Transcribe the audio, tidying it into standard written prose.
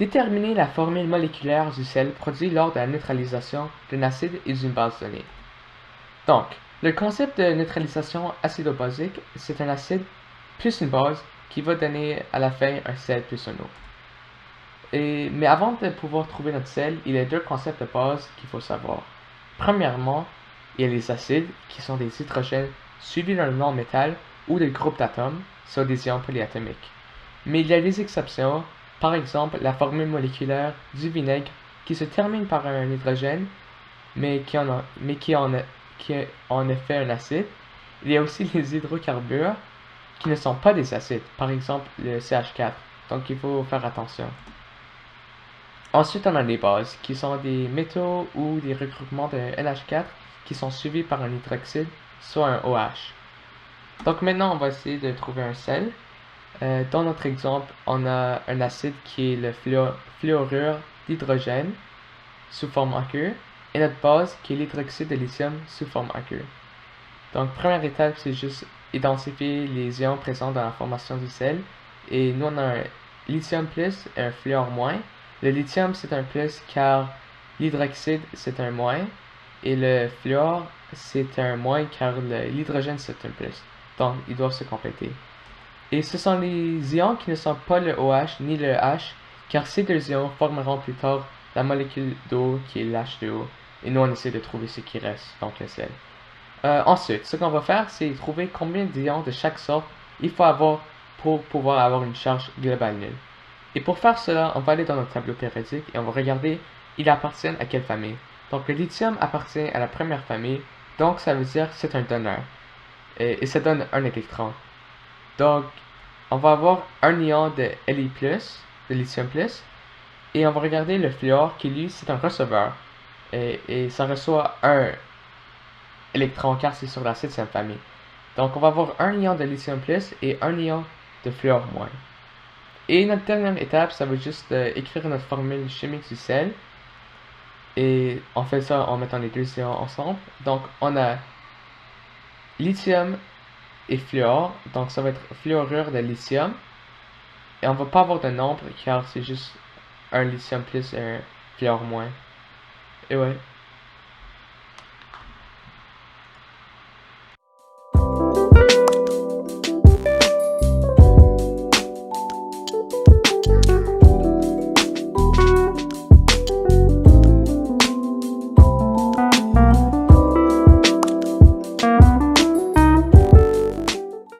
Déterminer la formule moléculaire du sel produit lors de la neutralisation d'un acide et d'une base donnée. Donc, le concept de neutralisation acido-basique, c'est un acide plus une base qui va donner à la fin un sel plus un eau. Mais avant de pouvoir trouver notre sel, il y a deux concepts de base qu'il faut savoir. Premièrement, il y a les acides, qui sont des hydrogènes suivis d'un non-métal ou des groupes d'atomes, soit des ions polyatomiques. Mais il y a des exceptions, par exemple la formule moléculaire du vinaigre qui se termine par un hydrogène, mais qui est en effet un acide. Il y a aussi les hydrocarbures qui ne sont pas des acides, par exemple le CH4, donc il faut faire attention. Ensuite, on a les bases, qui sont des métaux ou des regroupements de NH4 qui sont suivis par un hydroxyde, soit un OH. Donc maintenant, on va essayer de trouver un sel. Dans notre exemple, on a un acide qui est le fluorure d'hydrogène sous forme aqueuse et notre base qui est l'hydroxyde de lithium sous forme aqueuse. Donc, première étape, c'est juste identifier les ions présents dans la formation du sel. Et nous, on a un lithium plus et un fluor moins. Le lithium, c'est un plus car l'hydroxyde, c'est un moins. Et le fluor, c'est un moins car l'hydrogène, c'est un plus. Donc, ils doivent se compléter. Et ce sont les ions qui ne sont pas le OH ni le H, car ces deux ions formeront plus tard la molécule d'eau qui est l'H2O. Et nous, on essaie de trouver ce qui reste, donc le sel. Ensuite, ce qu'on va faire, c'est trouver combien d'ions de chaque sorte il faut avoir pour pouvoir avoir une charge globale nulle. Et pour faire cela, on va aller dans notre tableau périodique et on va regarder il appartient à quelle famille. Donc le lithium appartient à la première famille, donc ça veut dire que c'est un donneur. Et ça donne un électron. Donc, on va avoir un ion de Li+, de lithium+, et on va regarder le fluor qui lui, c'est un receveur. Et ça reçoit un électron car c'est sur la 7e famille. Donc on va avoir un ion de lithium plus et un ion de fluor moins. Et notre dernière étape, ça va juste écrire notre formule chimique du sel. Et on fait ça en mettant les deux ions ensemble. Donc on a lithium et fluor. Donc ça va être fluorure de lithium. Et on va pas avoir de nombre car c'est juste un lithium plus et un fluor moins. Et ouais.